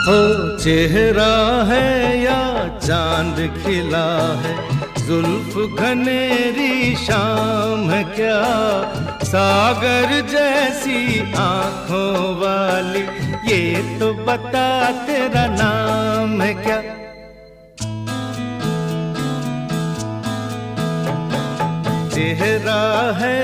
हो चेहरा है या चांद खिला है, जुल्फ घनेरी शाम है क्या, सागर जैसी आंखों वाली, ये तो बता तेरा नाम है क्या। चेहरा है